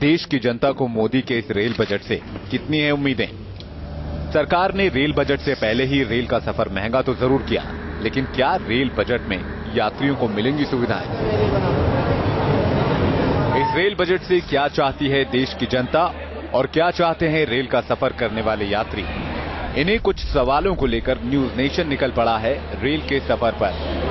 देश की जनता को मोदी के इस रेल बजट से कितनी है उम्मीदें? सरकार ने रेल बजट से पहले ही रेल का सफर महंगा तो जरूर किया, लेकिन क्या रेल बजट में यात्रियों को मिलेंगी सुविधाएं? इस रेल बजट से क्या चाहती है देश की जनता और क्या चाहते हैं रेल का सफर करने वाले यात्री? इन्हीं कुछ सवालों को लेकर न्यूज नेशन निकल पड़ा है रेल के सफर पर।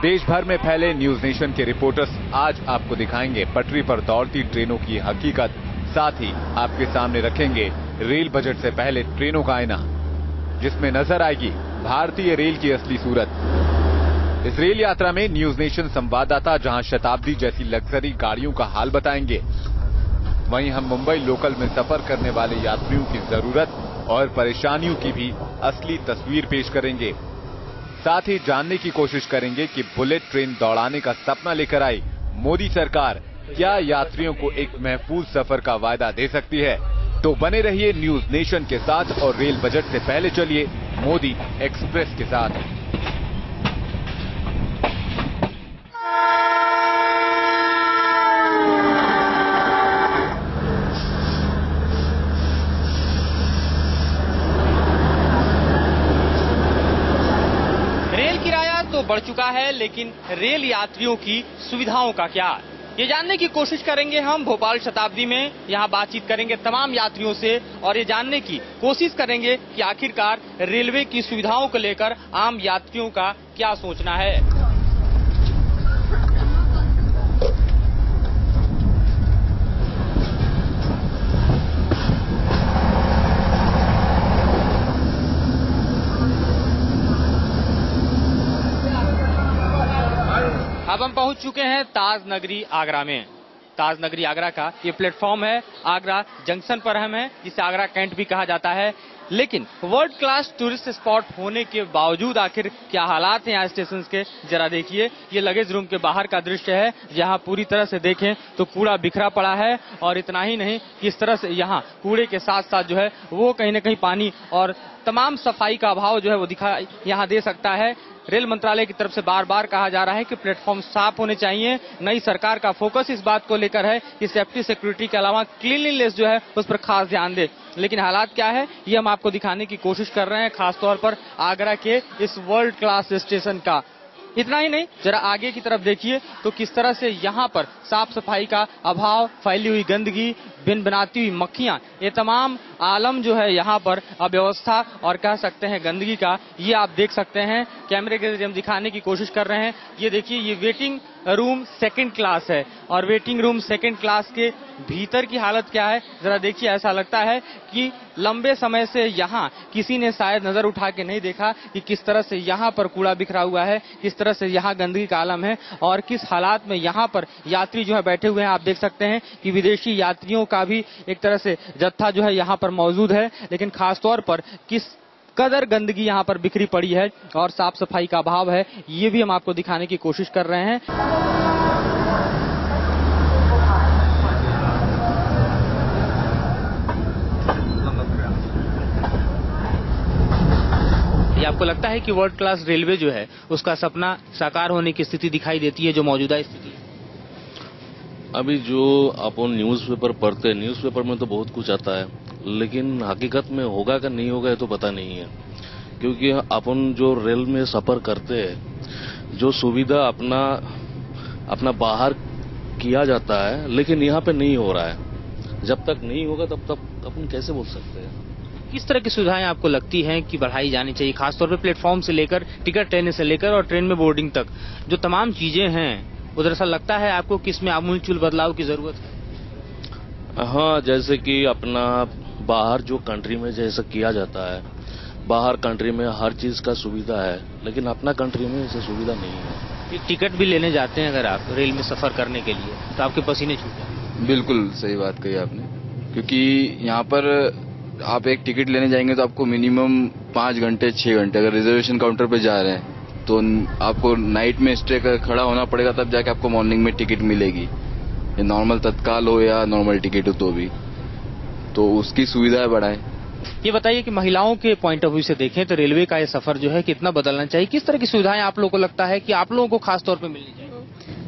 देश भर में फैले न्यूज नेशन के रिपोर्टर्स आज आपको दिखाएंगे पटरी पर दौड़ती ट्रेनों की हकीकत, साथ ही आपके सामने रखेंगे रेल बजट से पहले ट्रेनों का आईना, जिसमें नजर आएगी भारतीय रेल की असली सूरत। इस रेल यात्रा में न्यूज नेशन संवाददाता जहां शताब्दी जैसी लग्जरी गाड़ियों का हाल बताएंगे, वहीं हम मुंबई लोकल में सफर करने वाले यात्रियों की जरूरत और परेशानियों की भी असली तस्वीर पेश करेंगे। साथ ही जानने की कोशिश करेंगे कि बुलेट ट्रेन दौड़ाने का सपना लेकर आई मोदी सरकार क्या यात्रियों को एक महफूज सफर का वायदा दे सकती है। तो बने रहिए न्यूज नेशन के साथ और रेल बजट से पहले चलिए मोदी एक्सप्रेस के साथ। तो बढ़ चुका है, लेकिन रेल यात्रियों की सुविधाओं का क्या, ये जानने की कोशिश करेंगे हम भोपाल शताब्दी में। यहाँ बातचीत करेंगे तमाम यात्रियों से और ये जानने की कोशिश करेंगे कि आखिरकार रेलवे की सुविधाओं को लेकर आम यात्रियों का क्या सोचना है। अब हम पहुंच चुके हैं ताज नगरी आगरा में। ताज नगरी आगरा का ये प्लेटफॉर्म है। आगरा जंक्शन पर हम हैं, जिसे आगरा कैंट भी कहा जाता है। लेकिन वर्ल्ड क्लास टूरिस्ट स्पॉट होने के बावजूद आखिर क्या हालात हैं यहाँ स्टेशन के, जरा देखिए। ये लगेज रूम के बाहर का दृश्य है, जहाँ पूरी तरह से देखें तो कूड़ा बिखरा पड़ा है। और इतना ही नहीं, किस तरह से यहाँ कूड़े के साथ साथ जो है वो कहीं न कहीं पानी और तमाम सफाई का अभाव जो है वो दिखाई यहाँ दे सकता है। रेल मंत्रालय की तरफ से बार बार कहा जा रहा है कि प्लेटफॉर्म साफ होने चाहिए। नई सरकार का फोकस इस बात को लेकर है कि सेफ्टी सिक्योरिटी के अलावा क्लीनलीनेस जो है उस पर खास ध्यान दे। लेकिन हालात क्या है ये हम आपको दिखाने की कोशिश कर रहे हैं, खासतौर पर आगरा के इस वर्ल्ड क्लास स्टेशन का। इतना ही नहीं, जरा आगे की तरफ देखिए तो किस तरह से यहाँ पर साफ सफाई का अभाव, फैली हुई गंदगी, बिन बनाती हुई मक्खियां, ये तमाम आलम जो है यहाँ पर अव्यवस्था और कह सकते हैं गंदगी का, ये आप देख सकते हैं। कैमरे के जरिए हम दिखाने की कोशिश कर रहे हैं। ये देखिए, ये वेटिंग रूम सेकंड क्लास है और वेटिंग रूम सेकंड क्लास के भीतर की हालत क्या है जरा देखिए। ऐसा लगता है कि लंबे समय से यहाँ किसी ने शायद नजर उठा के नहीं देखा कि किस तरह से यहाँ पर कूड़ा बिखरा हुआ है, किस तरह से यहाँ गंदगी का आलम है और किस हालात में यहाँ पर यात्री जो है बैठे हुए हैं। आप देख सकते हैं कि विदेशी यात्रियों का भी एक तरह से जत्था जो है यहाँ पर मौजूद है, लेकिन खासतौर पर किस कदर गंदगी यहाँ पर बिखरी पड़ी है और साफ सफाई का अभाव है, ये भी हम आपको दिखाने की कोशिश कर रहे हैं। ये आपको लगता है कि वर्ल्ड क्लास रेलवे जो है उसका सपना साकार होने की स्थिति दिखाई देती है, जो मौजूदा स्थिति है? अभी जो अपन न्यूज़पेपर पढ़ते हैं, न्यूज़पेपर में तो बहुत कुछ आता है, लेकिन हकीकत में होगा कि नहीं होगा ये तो पता नहीं है। क्योंकि अपन जो रेल में सफर करते हैं, जो सुविधा अपना बाहर किया जाता है, लेकिन यहाँ पे नहीं हो रहा है। जब तक नहीं होगा तब तक अपन कैसे बोल सकते हैं। किस तरह की सुविधाएं आपको लगती हैं कि बढ़ाई जानी चाहिए, खासतौर पे प्लेटफॉर्म से लेकर टिकट लेने से लेकर और ट्रेन में बोर्डिंग तक, जो तमाम चीजें हैं उधर ऐसा लगता है आपको कि इसमें आमूलचूल बदलाव की जरूरत है? हाँ, जैसे कि अपना बाहर जो कंट्री में जैसा किया जाता है, बाहर कंट्री में हर चीज का सुविधा है, लेकिन अपना कंट्री में ऐसी सुविधा नहीं है। टिकट भी लेने जाते हैं अगर आप रेल में सफर करने के लिए तो आपके पसीने छूट जाते हैं। बिल्कुल सही बात कही आपने, क्योंकि यहाँ पर आप एक टिकट लेने जाएंगे तो आपको मिनिमम 5 घंटे 6 घंटे, अगर रिजर्वेशन काउंटर पे जा रहे हैं तो आपको नाइट में स्टे कर खड़ा होना पड़ेगा, तब जाके आपको मॉर्निंग में टिकट मिलेगी। ये नॉर्मल तत्काल हो या नॉर्मल टिकट हो तो भी, तो उसकी सुविधाएं बढ़ाएं। ये बताइए कि महिलाओं के पॉइंट ऑफ व्यू से देखें तो रेलवे का ये सफर जो है कितना बदलना चाहिए, किस तरह की सुविधाएं आप लोगों को लगता है कि आप लोगों को खास तौर पे मिलनी चाहिए?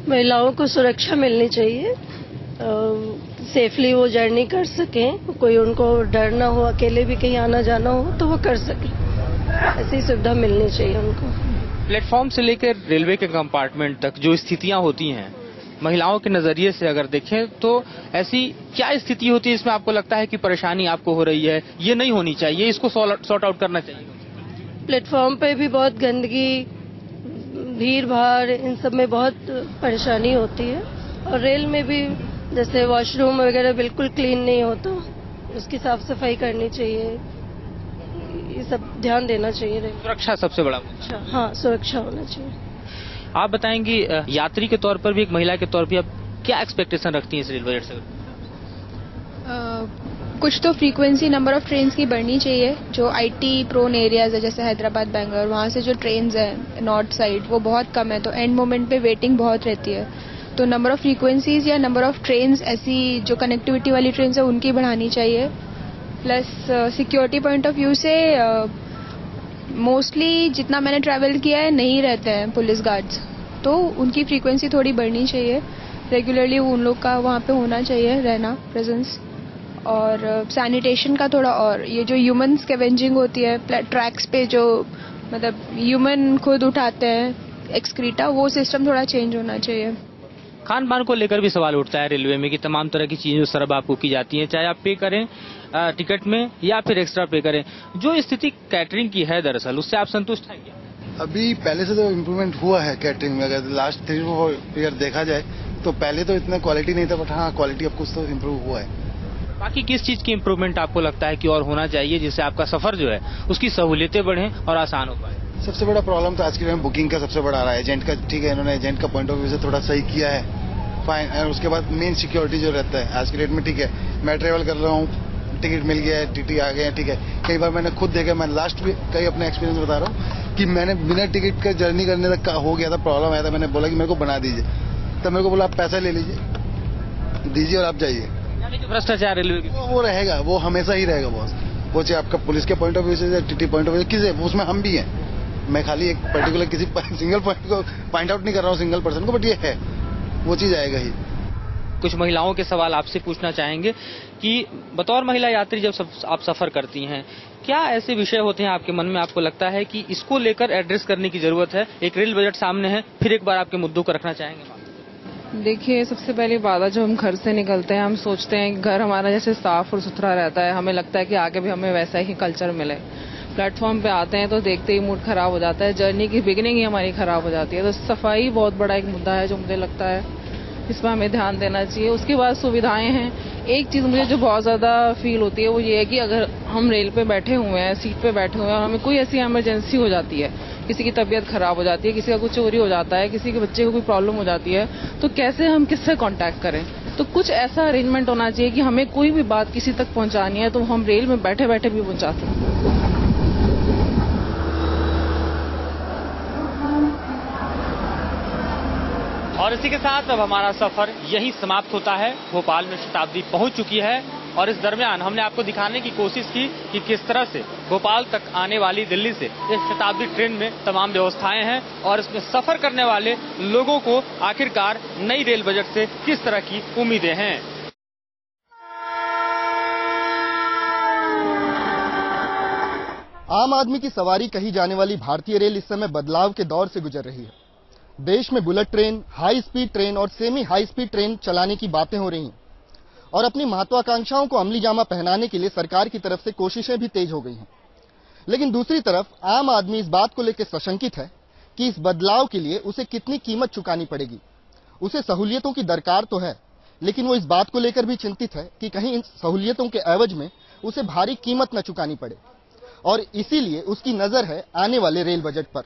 महिलाओं को सुरक्षा मिलनी चाहिए, सेफली वो जर्नी कर सकें, कोई उनको डर ना हो, अकेले भी कहीं आना जाना हो तो वो कर सकें, ऐसी सुविधा मिलनी चाहिए उनको। प्लेटफॉर्म से लेकर रेलवे के कंपार्टमेंट तक जो स्थितियां होती हैं, महिलाओं के नजरिए से अगर देखें तो ऐसी क्या स्थिति होती है इसमें आपको लगता है कि परेशानी आपको हो रही है, ये नहीं होनी चाहिए, इसको सॉर्ट आउट करना चाहिए? प्लेटफॉर्म पे भी बहुत गंदगी, भीड़ भाड़, इन सब में बहुत परेशानी होती है। और रेल में भी जैसे वॉशरूम वगैरह बिल्कुल क्लीन नहीं होता, उसकी साफ सफाई करनी चाहिए, ये सब ध्यान देना चाहिए। सुरक्षा सबसे बड़ा मुद्दा। हाँ, सुरक्षा होना चाहिए। आप बताएंगी यात्री के तौर पर भी, एक महिला के तौर पर आप क्या एक्सपेक्टेशन रखती हैं इस रेल बजट से? कुछ तो फ्रीक्वेंसी नंबर ऑफ ट्रेन्स की बढ़नी चाहिए। जो आईटी प्रोन एरियाज है जैसे हैदराबाद, बैंगलोर, वहाँ से जो ट्रेन्स हैं नॉर्थ साइड वो बहुत कम है, तो एंड मोमेंट पे वेटिंग बहुत रहती है। तो नंबर ऑफ फ्रीक्वेंसीज या नंबर ऑफ ट्रेन्स, ऐसी जो कनेक्टिविटी वाली ट्रेन्स है उनकी बढ़ानी चाहिए। Plus security point of view से मोस्टली जितना मैंने ट्रैवल किया है नहीं रहते हैं पुलिस गार्ड्स, तो उनकी फ्रीक्वेंसी थोड़ी बढ़नी चाहिए। रेगुलरली उन लोग का वहाँ पे होना चाहिए रहना, प्रेजेंस। और सैनिटेशन का थोड़ा, और ये जो ह्यूमन स्कैवेंजिंग होती है ट्रैक्स पे, जो मतलब ह्यूमन खुद उठाते हैं एक्सक्रीटा, वो सिस्टम थोड़ा चेंज होना चाहिए। खान पान को लेकर भी सवाल उठता है रेलवे में कि तमाम तरह की चीजें सर्व आपको की जाती हैं, चाहे आप पे करें टिकट में या फिर एक्स्ट्रा पे करें। जो स्थिति कैटरिंग की है दरअसल, उससे आप संतुष्ट हैं क्या? अभी पहले से तो इम्प्रूवमेंट हुआ है कैटरिंग में। अगर लास्ट 3-4 ईयर देखा जाए तो पहले तो इतना क्वालिटी नहीं था, बट हाँ क्वालिटी अब कुछ तो इम्प्रूव हुआ है। बाकी किस चीज की इम्प्रूवमेंट आपको लगता है कि और होना चाहिए जिससे आपका सफर जो है उसकी सहूलियतें बढ़ें और आसान हो पाए? सबसे बड़ा प्रॉब्लम तो आज के टाइम बुकिंग का सबसे बड़ा आ रहा है, एजेंट का। ठीक है, इन्होंने एजेंट का पॉइंट ऑफ व्यू से थोड़ा सही किया है, फाइन। और उसके बाद मेन सिक्योरिटी जो रहता है आज के डेट में, ठीक है मैं ट्रेवल कर रहा हूँ, टिकट मिल गया है, टीटी आ गए हैं, ठीक है। कई बार मैंने खुद देखा, मैं लास्ट भी कई अपने एक्सपीरियंस बता रहा हूँ कि मैंने बिना टिकट का जर्नी करने तक का हो गया था, प्रॉब्लम आया था। मैंने बोला कि मेरे को बना दीजिए, तब मेरे को बोला आप पैसा ले लीजिए, दीजिए और आप जाइए। भ्रष्टाचार रेलवे की वो रहेगा, वो हमेशा ही रहेगा बॉस। वो चाहे आपका पुलिस के पॉइंट ऑफ व्यू से, टीटी पॉइंट ऑफ व्यू किसी, उसमें हम भी हैं। मैं खाली एक पर्टिकुलर किसी सिंगल पॉइंट को पॉइंट आउट नहीं कर रहा हूँ, सिंगल पर्सन को, बट ये है, वो चीज आएगा ही। कुछ महिलाओं के सवाल आपसे पूछना चाहेंगे कि बतौर महिला यात्री जब आप सफर करती हैं, क्या ऐसे विषय होते हैं आपके मन में, आपको लगता है कि इसको लेकर एड्रेस करने की जरूरत है? एक रेल बजट सामने है, फिर एक बार आपके मुद्दों को रखना चाहेंगे? देखिए, सबसे पहली बात है, जो हम घर से निकलते हैं हम सोचते हैं कि घर हमारा जैसे साफ और सुथरा रहता है, हमें लगता है कि आगे भी हमें वैसा ही कल्चर मिले। प्लेटफॉर्म पे आते हैं तो देखते ही मूड खराब हो जाता है, जर्नी की बिगिनिंग ही हमारी खराब हो जाती है। तो सफाई बहुत बड़ा एक मुद्दा है जो मुझे लगता है इस पर हमें ध्यान देना चाहिए। उसके बाद सुविधाएं हैं। एक चीज़ मुझे जो बहुत ज़्यादा फील होती है वो ये है कि अगर हम रेल पे बैठे हुए हैं, सीट पे बैठे हुए हैं और हमें कोई ऐसी इमरजेंसी हो जाती है, किसी की तबीयत खराब हो जाती है, किसी का कुछ चोरी हो जाता है, किसी के बच्चे को कोई प्रॉब्लम हो जाती है, तो कैसे हम किससे कांटेक्ट करें? तो कुछ ऐसा अरेंजमेंट होना चाहिए कि हमें कोई भी बात किसी तक पहुंचानी है तो हम रेल में बैठे बैठे भी पहुंचा सकते। और इसी के साथ अब हमारा सफर यहीं समाप्त होता है। भोपाल में शताब्दी पहुंच चुकी है और इस दरमियान हमने आपको दिखाने की कोशिश की कि किस तरह से भोपाल तक आने वाली दिल्ली से इस शताब्दी ट्रेन में तमाम व्यवस्थाएं हैं और इसमें सफर करने वाले लोगों को आखिरकार नई रेल बजट से किस तरह की उम्मीदें हैं। आम आदमी की सवारी कही जाने वाली भारतीय रेल इस समय बदलाव के दौर से गुजर रही है। देश में bullet train, high speed train और सेमी हाई स्पीड ट्रेन चलाने की बातें हो रही हैं और अपनी महत्वाकांक्षाओं को अमली जामा पहनाने के लिए सरकार की तरफ से कोशिशें भी तेज हो गई हैं। लेकिन दूसरी तरफ आम आदमी इस बात को लेकर सशंकित है कि इस बदलाव के लिए उसे कितनी कीमत चुकानी पड़ेगी। उसे सहूलियतों की दरकार तो है, लेकिन वो इस बात को लेकर भी चिंतित है कि कहीं इन सहूलियतों के एवज में उसे भारी कीमत न चुकानी पड़े, और इसीलिए उसकी नजर है आने वाले रेल बजट पर।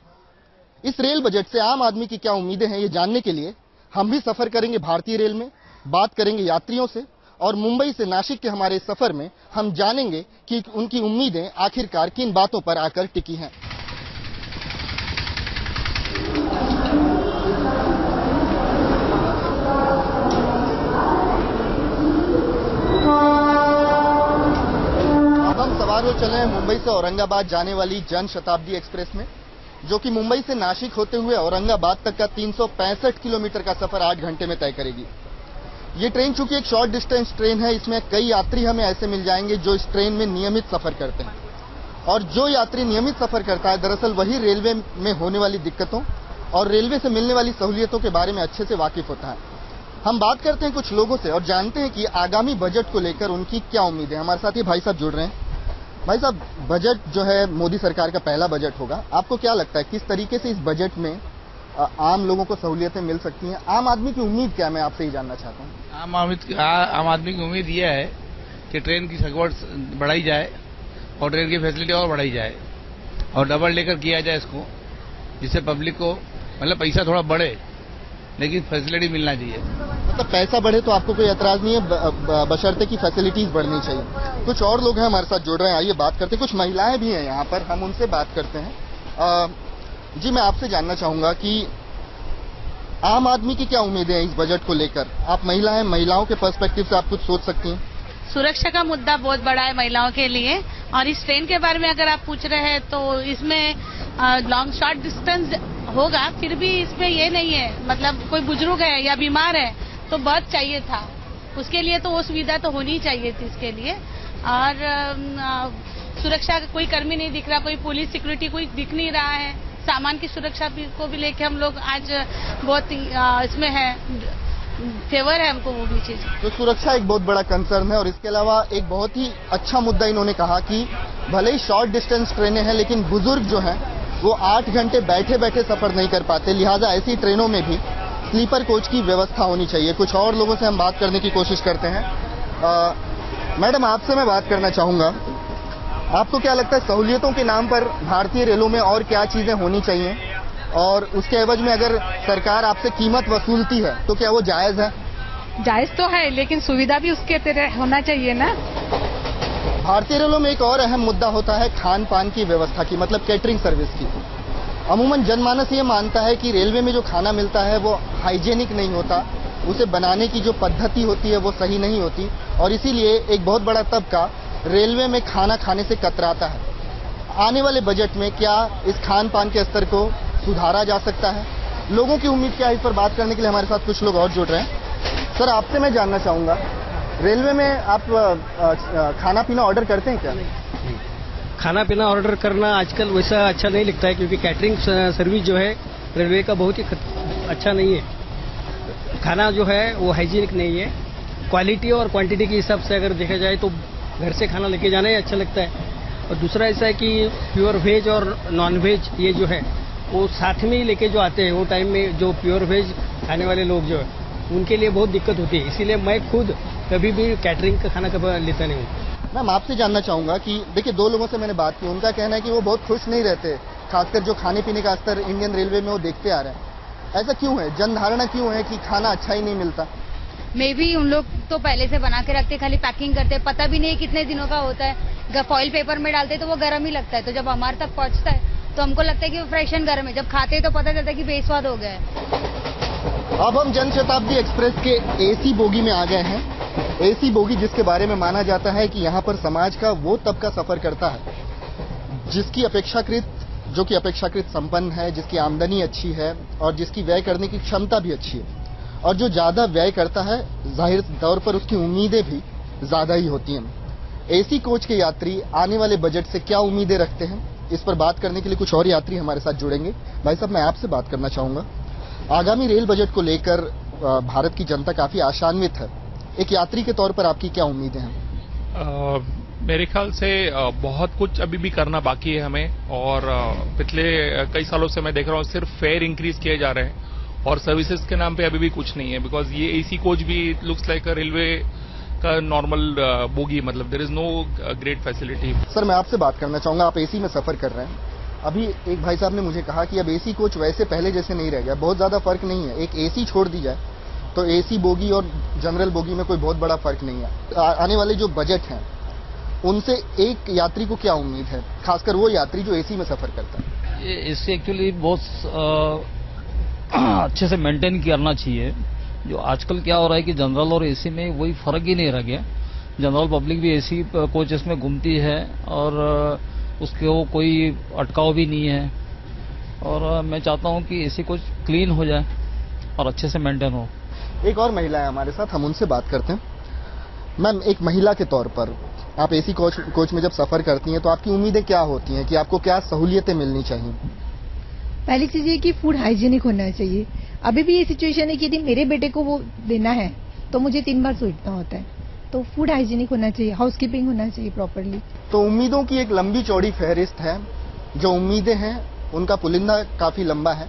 इस रेल बजट से आम आदमी की क्या उम्मीदें हैं, ये जानने के लिए हम भी सफर करेंगे भारतीय रेल में, बात करेंगे यात्रियों से, और मुंबई से नासिक के हमारे सफर में हम जानेंगे कि उनकी उम्मीदें आखिरकार किन बातों पर आकर टिकी हैं। अब हम सवार हो चले हैं मुंबई से औरंगाबाद जाने वाली जन शताब्दी एक्सप्रेस में। जो कि मुंबई से नासिक होते हुए औरंगाबाद तक का 365 किलोमीटर का सफर 8 घंटे में तय करेगी। ये ट्रेन चूंकि एक शॉर्ट डिस्टेंस ट्रेन है, इसमें कई यात्री हमें ऐसे मिल जाएंगे जो इस ट्रेन में नियमित सफर करते हैं, और जो यात्री नियमित सफर करता है दरअसल वही रेलवे में होने वाली दिक्कतों और रेलवे से मिलने वाली सहूलियतों के बारे में अच्छे से वाकिफ होता है। हम बात करते हैं कुछ लोगों से और जानते हैं कि आगामी बजट को लेकर उनकी क्या उम्मीद है। हमारे साथ ये भाई साहब जुड़ रहे हैं। भाई साहब, बजट जो है मोदी सरकार का पहला बजट होगा, आपको क्या लगता है किस तरीके से इस बजट में आम लोगों को सहूलियतें मिल सकती हैं? आम आदमी की उम्मीद क्या है, मैं आपसे ही जानना चाहता हूँ। आम आदमी की उम्मीद यह है कि ट्रेन की सगवट बढ़ाई जाए और ट्रेन की फैसिलिटी और बढ़ाई जाए और डबल लेकर किया जाए इसको, जिससे पब्लिक को मतलब पैसा थोड़ा बढ़े लेकिन फैसिलिटी मिलना चाहिए। मतलब पैसा बढ़े तो आपको कोई एतराज नहीं है, बशर्ते की फैसिलिटीज बढ़नी चाहिए। कुछ और लोग हैं हमारे साथ जुड़ रहे हैं, आइए बात करते हैं। कुछ महिलाएं भी हैं यहाँ पर, हम उनसे बात करते हैं। जी, मैं आपसे जानना चाहूंगा कि आम आदमी की क्या उम्मीदें हैं इस बजट को लेकर? आप महिला हैं, महिलाओं के पर्सपेक्टिव से आप कुछ सोच सकती हैं? सुरक्षा का मुद्दा बहुत बड़ा है महिलाओं के लिए, और इस ट्रेन के बारे में अगर आप पूछ रहे हैं तो इसमें लॉन्ग शॉर्ट डिस्टेंस होगा, फिर भी इसमें ये नहीं है, मतलब कोई बुजुर्ग है या बीमार है तो बस चाहिए था, उसके लिए तो वो सुविधा तो होनी चाहिए थी इसके लिए। और सुरक्षा का कोई कर्मी नहीं दिख रहा, कोई पुलिस सिक्योरिटी कोई दिख नहीं रहा है। सामान की सुरक्षा को भी लेके हम लोग आज बहुत इसमें है, फेवर है हमको वो भी चीज। तो सुरक्षा एक बहुत बड़ा कंसर्न है, और इसके अलावा एक बहुत ही अच्छा मुद्दा इन्होंने कहा कि भले ही शॉर्ट डिस्टेंस ट्रेनें हैं लेकिन बुजुर्ग जो हैं वो 8 घंटे बैठे बैठे सफर नहीं कर पाते, लिहाजा ऐसी ट्रेनों में भी स्लीपर कोच की व्यवस्था होनी चाहिए। कुछ और लोगों से हम बात करने की कोशिश करते हैं। मैडम, आपसे मैं बात करना चाहूंगा, आपको क्या लगता है सहूलियतों के नाम पर भारतीय रेलों में और क्या चीजें होनी चाहिए, और उसके एवज में अगर सरकार आपसे कीमत वसूलती है तो क्या वो जायज है? जायज तो है, लेकिन सुविधा भी उसके तरह होना चाहिए ना। भारतीय रेलों में एक और अहम मुद्दा होता है खान पान की व्यवस्था की, मतलब कैटरिंग सर्विस की। अमूमन जनमानस ये मानता है कि रेलवे में जो खाना मिलता है वो हाइजेनिक नहीं होता, उसे बनाने की जो पद्धति होती है वो सही नहीं होती, और इसीलिए एक बहुत बड़ा तबका रेलवे में खाना खाने से कतराता है। आने वाले बजट में क्या इस खान पान के स्तर को सुधारा जा सकता है? लोगों की उम्मीद क्या है, इस पर बात करने के लिए हमारे साथ कुछ लोग और जुड़ रहे हैं। सर, आपसे मैं जानना चाहूंगा, रेलवे में आप खाना पीना ऑर्डर करते हैं क्या? खाना पीना ऑर्डर करना आजकल वैसा अच्छा नहीं लगता है, क्योंकि कैटरिंग सर्विस जो है रेलवे का बहुत ही अच्छा नहीं है। खाना जो है वो हाइजीनिक नहीं है। क्वालिटी और क्वांटिटी के हिसाब से अगर देखा जाए तो घर से खाना लेके जाना ही अच्छा लगता है। और दूसरा ऐसा है कि प्योर वेज और नॉन वेज ये जो है वो साथ में ही लेके जो आते हैं, वो टाइम में जो प्योर वेज खाने वाले लोग जो है उनके लिए बहुत दिक्कत होती है। इसीलिए मैं खुद कभी भी कैटरिंग का खाना कभी लेता नहीं हूँ। मैम, आपसे जानना चाहूंगा कि देखिए, 2 लोगों से मैंने बात की, उनका कहना है कि वो बहुत खुश नहीं रहते, खासकर जो खाने पीने का स्तर इंडियन रेलवे में वो देखते आ रहे हैं। ऐसा क्यों है? जनधारणा क्यों है कि खाना अच्छा ही नहीं मिलता? मे भी उन लोग तो पहले से बना के रखते, खाली पैकिंग करते, पता भी नहीं कितने दिनों का होता है। फॉइल पेपर में डालते तो वो गर्म ही लगता है, तो जब हमारे तक पहुंचता है तो हमको लगता है कि वो फ्रेश एंड गर्म है, जब खाते हैं तो पता चलता है कि बेस्वाद हो गया है। अब हम जनशताब्दी एक्सप्रेस के एसी बोगी में आ गए हैं। एसी बोगी जिसके बारे में माना जाता है कि यहाँ पर समाज का वो तबका सफर करता है जो कि अपेक्षाकृत संपन्न है, जिसकी आमदनी अच्छी है और जिसकी व्यय करने की क्षमता भी अच्छी है, और जो ज्यादा व्यय करता है जाहिर तौर पर उसकी उम्मीदें भी ज्यादा ही होती हैं। एसी कोच के यात्री आने वाले बजट से क्या उम्मीदें रखते हैं, इस पर बात करने के लिए कुछ और यात्री हमारे साथ जुड़ेंगे। भाई साहब, मैं आपसे बात करना चाहूंगा, आगामी रेल बजट को लेकर भारत की जनता काफी आशान्वित है। एक यात्री के तौर पर आपकी क्या उम्मीदें हैं? मेरे ख्याल से बहुत कुछ अभी भी करना बाकी है हमें, और पिछले कई सालों से मैं देख रहा हूँ सिर्फ फेयर इंक्रीज किए जा रहे हैं और सर्विसेज के नाम पे अभी भी कुछ नहीं है। बिकॉज ये एसी कोच भी लुक्स लाइक रेलवे का नॉर्मल बोगी, मतलब there is no great facility. Sir, मैं आपसे बात करना चाहूंगा, आप एसी में सफर कर रहे हैं। अभी एक भाई साहब ने मुझे कहा कि अब एसी कोच वैसे पहले जैसे नहीं रह गया, बहुत ज्यादा फर्क नहीं है। एक एसी छोड़ दी जाए तो एसी बोगी और जनरल बोगी में कोई बहुत बड़ा फर्क नहीं है। आने वाले जो बजट हैं उनसे एक यात्री को क्या उम्मीद है, खासकर वो यात्री जो एसी में सफर करता है? ये एसी एक्चुअली बहुत अच्छे से मेंटेन करना चाहिए। जो आजकल क्या हो रहा है कि जनरल और एसी में वही फर्क ही नहीं रह गया। जनरल पब्लिक भी एसी कोचेस में घूमती है और उसके वो कोई अटकाव भी नहीं है, और मैं चाहता हूँ कि एसी कोच क्लीन हो जाए और अच्छे से मेंटेन हो। एक और महिला है हमारे साथ, हम उनसे बात करते हैं। मैम, एक महिला के तौर पर आप एसी कोच में जब सफर करती हैं तो आपकी उम्मीदें क्या होती हैं कि आपको क्या सहूलियतें मिलनी चाहिए? पहली चीज ये कि फूड हाइजीनिक होना चाहिए। अभी भी ये सिचुएशन है कि यदि मेरे बेटे को वो देना है तो मुझे 3 बार सोचना होता है, तो फूड हाइजीनिक होना चाहिए, हाउसकीपिंग होना चाहिए प्रॉपरली। तो उम्मीदों की एक लंबी चौड़ी फहरिस्त है, जो उम्मीदें हैं उनका पुलिंदा काफी लंबा है।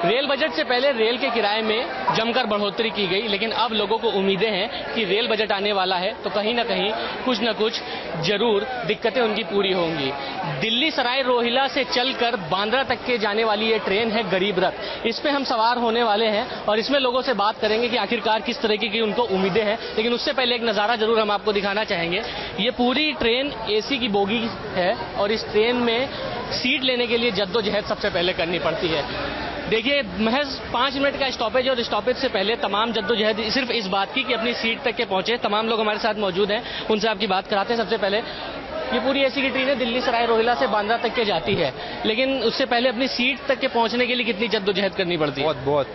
रेल बजट से पहले रेल के किराए में जमकर बढ़ोतरी की गई, लेकिन अब लोगों को उम्मीदें हैं कि रेल बजट आने वाला है तो कहीं ना कहीं कुछ न कुछ जरूर दिक्कतें उनकी पूरी होंगी। दिल्ली सराय रोहिला से चलकर बांद्रा तक के जाने वाली ये ट्रेन है गरीब रथ। इस पे हम सवार होने वाले हैं और इसमें लोगों से बात करेंगे कि आखिरकार किस तरीके की उनको उम्मीदें हैं। लेकिन उससे पहले एक नज़ारा जरूर हम आपको दिखाना चाहेंगे। ये पूरी ट्रेन एसी की बोगी है और इस ट्रेन में सीट लेने के लिए जद्दोजहद सबसे पहले करनी पड़ती है। देखिए, महज 5 मिनट का स्टॉपेज है और स्टॉपेज से पहले तमाम जद्दोजहद सिर्फ इस बात की कि अपनी सीट तक के पहुंचे। तमाम लोग हमारे साथ मौजूद हैं, उनसे आपकी बात कराते हैं। सबसे पहले, ये पूरी एसी की ट्रेन है, दिल्ली सराय रोहिला से बांद्रा तक के जाती है, लेकिन उससे पहले अपनी सीट तक के पहुंचने के लिए कितनी जद्दोजहद करनी पड़ती है? बहुत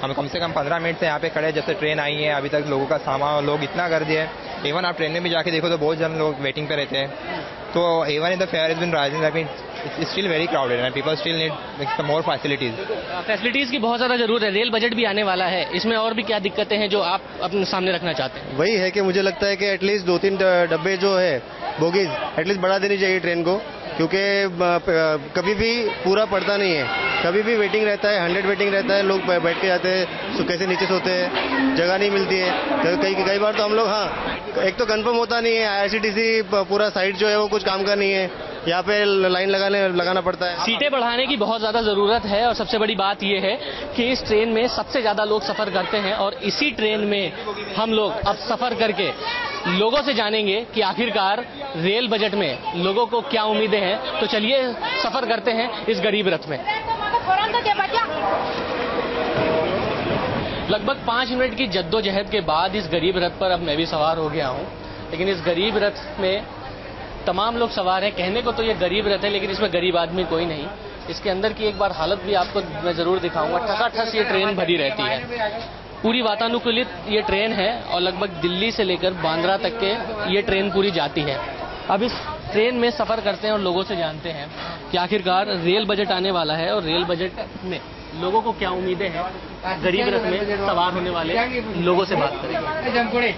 हम कम से कम 15 मिनट से यहाँ पे खड़े, जब से ट्रेन आई है अभी तक लोगों का सामान लोग इतना कर दिया है। इवन आप ट्रेन में भी जाके देखो तो बहुत जन लोग वेटिंग पे रहते हैं। तो even in the fare is been rising, I mean it's still very crowded and people still need some more facilities की बहुत ज्यादा जरूरत है। रेल बजट भी आने वाला है, इसमें और भी क्या दिक्कतें हैं जो आप अपने सामने रखना चाहते हैं? वही है कि मुझे लगता है कि एटलीस्ट 2-3 डब्बे जो है बोगीज एटलीस्ट बढ़ा देनी चाहिए ट्रेन को, क्योंकि कभी भी पूरा पड़ता नहीं है, कभी भी वेटिंग रहता है, 100 वेटिंग रहता है, लोग बैठ के जाते हैं, कैसे नीचे सोते हैं, जगह नहीं मिलती है। कई बार तो हम लोग, हाँ, एक तो कंफर्म होता नहीं है, आईआरसीटीसी पूरा साइट जो है वो कुछ काम का नहीं है, यहाँ पे लाइन लगाना पड़ता है। सीटें बढ़ाने की बहुत ज्यादा जरूरत है और सबसे बड़ी बात यह है कि इस ट्रेन में सबसे ज्यादा लोग सफर करते हैं और इसी ट्रेन में हम लोग अब सफर करके लोगों से जानेंगे कि आखिरकार रेल बजट में लोगों को क्या उम्मीदें हैं। तो चलिए सफर करते हैं इस गरीब रथ में। लगभग 5 मिनट की जद्दोजहद के बाद इस गरीब रथ पर अब मैं भी सवार हो गया हूँ, लेकिन इस गरीब रथ में तमाम लोग सवार हैं। कहने को तो ये गरीब रथ है, लेकिन इसमें गरीब आदमी कोई नहीं। इसके अंदर की एक बार हालत भी आपको मैं जरूर दिखाऊंगा। ठसाठस ये ट्रेन भरी रहती है, पूरी वातानुकूलित ये ट्रेन है और लगभग दिल्ली से लेकर बांद्रा तक के ये ट्रेन पूरी जाती है। अब इस ट्रेन में सफर करते हैं और लोगों से जानते हैं कि आखिरकार रेल बजट आने वाला है और रेल बजट में लोगों को क्या उम्मीदें हैं। गरीब रथ में सवार होने वाले लोगों से बात करेंगे।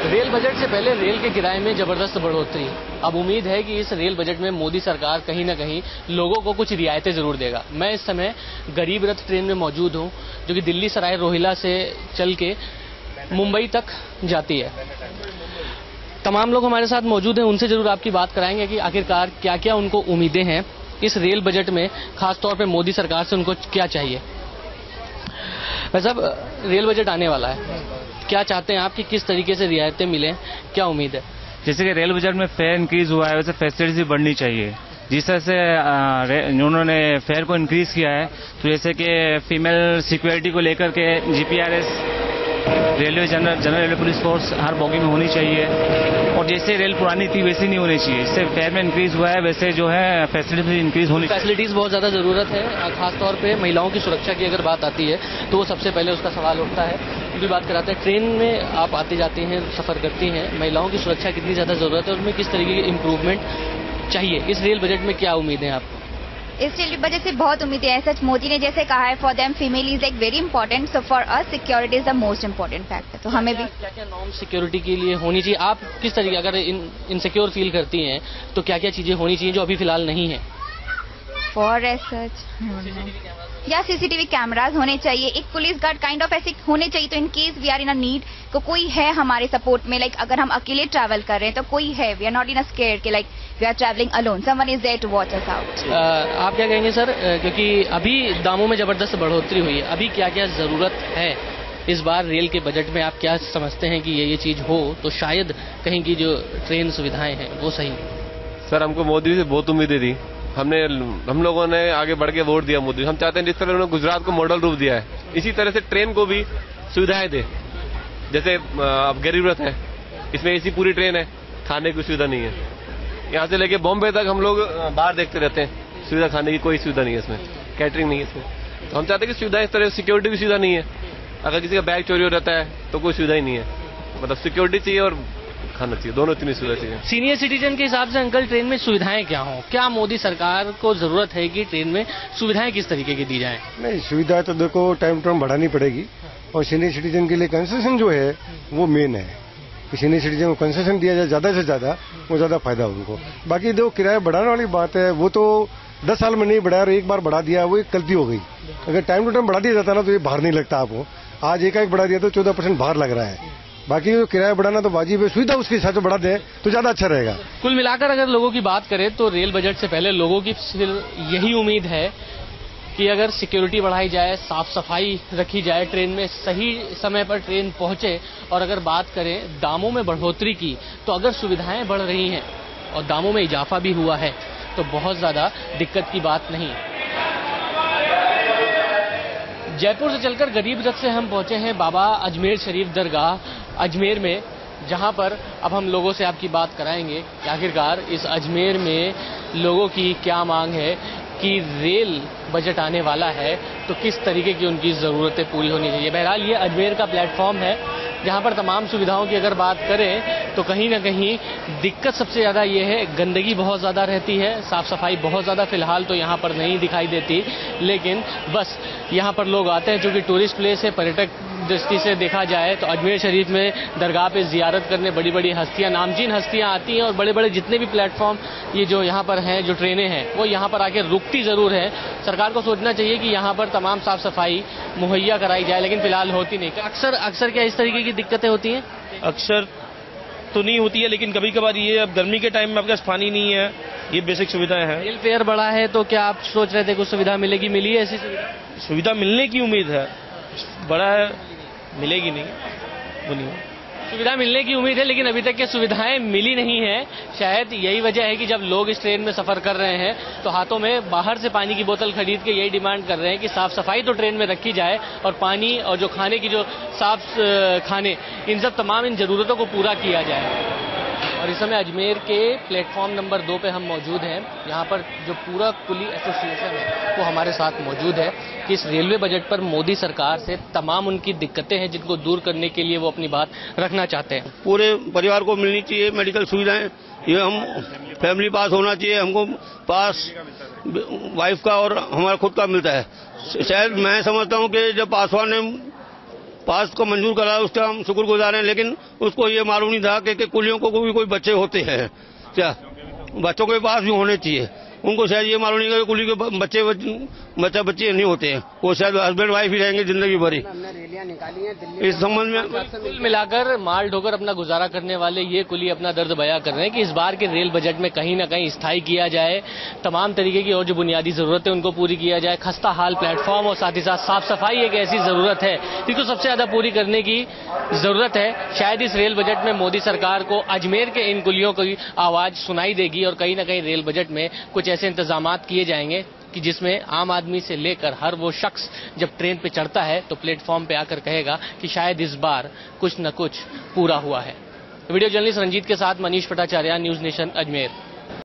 रेल बजट से पहले रेल के किराए में जबरदस्त बढ़ोतरी। अब उम्मीद है कि इस रेल बजट में मोदी सरकार कहीं ना कहीं लोगों को कुछ रियायतें जरूर देगा। मैं इस समय गरीब रथ ट्रेन में मौजूद हूं, जो कि दिल्ली सराय रोहिला से चल के मुंबई तक जाती है। तमाम लोग हमारे साथ मौजूद हैं, उनसे जरूर आपकी बात कराएंगे कि आखिरकार क्या क्या उनको उम्मीदें हैं इस रेल बजट में, खासतौर पर मोदी सरकार से उनको क्या चाहिए। भाई साहब, रेल बजट आने वाला है, क्या चाहते हैं आप कि किस तरीके से रियायतें मिलें, क्या उम्मीद है? जैसे कि रेल बजट में फेयर इंक्रीज हुआ है, वैसे फैसिलिटीज भी बढ़नी चाहिए। जिस तरह से उन्होंने फेयर को इंक्रीज किया है, तो जैसे कि फीमेल सिक्योरिटी को लेकर के GPRS, railway general railway police force हर बोगी में होनी चाहिए, और जैसे रेल पुरानी थी वैसी नहीं होनी चाहिए। इससे फेयर में इंक्रीज हुआ है, वैसे जो है फैसिलिटीज इंक्रीज होनी चाहिए। फैसिलिटीज बहुत ज्यादा जरूरत है, खासतौर पे महिलाओं की सुरक्षा की अगर बात आती है तो वो सबसे पहले उसका सवाल उठता है। भी बात कराते हैं, ट्रेन में आप आते जाते हैं, सफर करती हैं, महिलाओं की सुरक्षा कितनी ज्यादा जरूरत है, उसमें किस तरीके की इम्प्रूवमेंट चाहिए? इस रेल बजट में क्या उम्मीदें हैं आपको? इस रेल बजट से बहुत उम्मीदें हैं। सच मोदी ने जैसे कहा है, for them female is like very important, so for us security is the most important factor. तो हमें भी क्या क्या नॉर्म सिक्योरिटी के लिए होनी चाहिए? आप किस तरीके, अगर इनसिक्योर फील करती हैं तो क्या क्या चीजें होनी चाहिए जो अभी फिलहाल नहीं है? फॉर सच या सीसीटीवी कैमराज होने चाहिए, एक पुलिस गार्ड काइंड ऑफ ऐसे होने चाहिए, तो in case we are in a need तो कोई है हमारे सपोर्ट में। लाइक अगर हम अकेले ट्रैवल कर रहे हैं तो कोई है, we are not in a scare कि like we are travelling alone, someone is there to watch us out. आप क्या कहेंगे सर, क्योंकि अभी दामों में जबरदस्त बढ़ोतरी हुई है, अभी क्या क्या जरूरत है इस बार रेल के बजट में आप क्या समझते हैं कि ये चीज हो तो शायद कहीं की जो ट्रेन सुविधाएं हैं वो सही? सर, हमको मोदी से बहुत उम्मीदें थी। हम लोगों ने आगे बढ़ के वोट दिया मोदी। हम चाहते हैं जिस तरह उन्होंने गुजरात को मॉडल रूप दिया है, इसी तरह से ट्रेन को भी सुविधाएं दे। जैसे अब गरीब रथ है, इसमें एसी पूरी ट्रेन है, खाने की सुविधा नहीं है। यहाँ से लेके बॉम्बे तक हम लोग बाहर देखते रहते हैं, सुविधा खाने की कोई सुविधा नहीं है इसमें, कैटरिंग नहीं है इसमें। तो हम चाहते हैं कि सुविधा इस तरह, सिक्योरिटी की सुविधा नहीं है। अगर किसी का बैग चोरी हो जाता है तो कोई सुविधा ही नहीं है। मतलब सिक्योरिटी चाहिए और खाना चाहिए, दोनों तीन सुविधा चाहिए। सीनियर सिटीजन के हिसाब से अंकल, ट्रेन में सुविधाएं क्या हो? क्या मोदी सरकार को जरूरत है कि ट्रेन में सुविधाएं किस तरीके की दी जाएं? नहीं, सुविधा तो देखो टाइम टू टाइम बढ़ानी पड़ेगी और सीनियर सिटीजन के लिए कंसेशन जो है वो मेन है। सीनियर सिटीजन को कंसेशन दिया जाए ज्यादा से ज्यादा, वो ज्यादा फायदा उनको। बाकी देखो किराया बढ़ाने वाली बात है, वो तो 10 साल में नहीं बढ़ाया और एक बार बढ़ा दिया, वो एक गलती हो गई। अगर टाइम टू टाइम बढ़ा दिया जाता ना तो ये बाहर नहीं लगता आपको। आज एक बढ़ा दिया तो 14% बाहर लग रहा है। बाकी किराया बढ़ाना तो वाजिब है, सुविधा उसके हिसाब से बढ़ा दे तो ज्यादा अच्छा रहेगा। कुल मिलाकर अगर लोगों की बात करें तो रेल बजट से पहले लोगों की यही उम्मीद है कि अगर सिक्योरिटी बढ़ाई जाए, साफ सफाई रखी जाए, ट्रेन में सही समय पर ट्रेन पहुंचे। और अगर बात करें दामों में बढ़ोतरी की, तो अगर सुविधाएं बढ़ रही हैं और दामों में इजाफा भी हुआ है तो बहुत ज्यादा दिक्कत की बात नहीं। जयपुर से चलकर गरीब रथ से हम पहुंचे हैं बाबा अजमेर शरीफ दरगाह अजमेर में, जहां पर अब हम लोगों से आपकी बात कराएंगे कि आखिरकार इस अजमेर में लोगों की क्या मांग है कि रेल बजट आने वाला है तो किस तरीके की उनकी ज़रूरतें पूरी होनी चाहिए। बहरहाल ये अजमेर का प्लेटफॉर्म है जहां पर तमाम सुविधाओं की अगर बात करें तो कहीं ना कहीं दिक्कत सबसे ज़्यादा ये है, गंदगी बहुत ज़्यादा रहती है, साफ़ सफाई बहुत ज़्यादा फिलहाल तो यहाँ पर नहीं दिखाई देती। लेकिन बस यहाँ पर लोग आते हैं, चूँकि टूरिस्ट प्लेस है, पर्यटक दृष्टि से देखा जाए तो अजमेर शरीफ में दरगाह पे जियारत करने बड़ी बड़ी हस्तियां, नामचीन हस्तियां आती हैं और बड़े बड़े जितने भी प्लेटफॉर्म ये जो यहाँ पर हैं, जो ट्रेनें हैं, वो यहाँ पर आके रुकती ज़रूर है। सरकार को सोचना चाहिए कि यहाँ पर तमाम साफ सफाई मुहैया कराई जाए, लेकिन फिलहाल होती नहीं। अक्सर क्या इस तरीके की दिक्कतें होती हैं? अक्सर तो नहीं होती है, लेकिन कभी कभार ये अब गर्मी के टाइम में आपके पास पानी नहीं है, ये बेसिक सुविधाएं हैं। रेल फेयर बढ़ा है तो क्या आप सोच रहे थे कुछ सुविधा मिलेगी? मिली है ऐसी सुविधा मिलने की उम्मीद है, बड़ा है, मिलेगी नहीं, वो नहीं। सुविधा मिलने की उम्मीद है लेकिन अभी तक ये सुविधाएं मिली नहीं है। शायद यही वजह है कि जब लोग इस ट्रेन में सफर कर रहे हैं तो हाथों में बाहर से पानी की बोतल खरीद के यही डिमांड कर रहे हैं कि साफ सफाई तो ट्रेन में रखी जाए और पानी और जो खाने की जो साफ खाने, इन सब तमाम इन जरूरतों को पूरा किया जाए। और इस समय अजमेर के प्लेटफॉर्म नंबर 2 पे हम मौजूद हैं। यहाँ पर जो पूरा कुली एसोसिएशन है वो हमारे साथ मौजूद है कि इस रेलवे बजट पर मोदी सरकार से तमाम उनकी दिक्कतें हैं जिनको दूर करने के लिए वो अपनी बात रखना चाहते हैं। पूरे परिवार को मिलनी चाहिए मेडिकल सुविधाएं, ये हम फैमिली पास होना चाहिए, हमको पास वाइफ का और हमारा खुद का मिलता है। शायद मैं समझता हूँ कि जब पासवान ने पास को मंजूर करा उसका हम शुक्रगुजार हैं, लेकिन उसको ये मालूम नहीं था कि कुलियों को भी कोई बच्चे होते हैं, क्या बच्चों के पास भी होने चाहिए। उनको शायद ये मालूम नहीं कि कुली के बच्चे नहीं होते हैं, वो शायद हस्बैंड वाइफ ही रहेंगे जिंदगी भरी। इस संबंध में कुल मिलाकर माल ढोकर अपना गुजारा करने वाले ये कुली अपना दर्द बयां कर रहे हैं कि इस बार के रेल बजट में कहीं ना कहीं स्थायी किया जाए, तमाम तरीके की और जो बुनियादी जरूरतें उनको पूरी किया जाए। खस्ता हाल प्लेटफॉर्म और साथ ही साथ साफ सफाई एक ऐसी जरूरत है जिसको सबसे ज्यादा पूरी करने की जरूरत है। शायद इस रेल बजट में मोदी सरकार को अजमेर के इन कुलियों की आवाज सुनाई देगी और कहीं ना कहीं रेल बजट में कुछ ऐसे इंतजामात किए जाएंगे कि जिसमें आम आदमी से लेकर हर वो शख्स जब ट्रेन पे चढ़ता है तो प्लेटफॉर्म पे आकर कहेगा कि शायद इस बार कुछ न कुछ पूरा हुआ है। वीडियो जर्नलिस्ट रंजीत के साथ मनीष भट्टाचार्य, न्यूज नेशन अजमेर।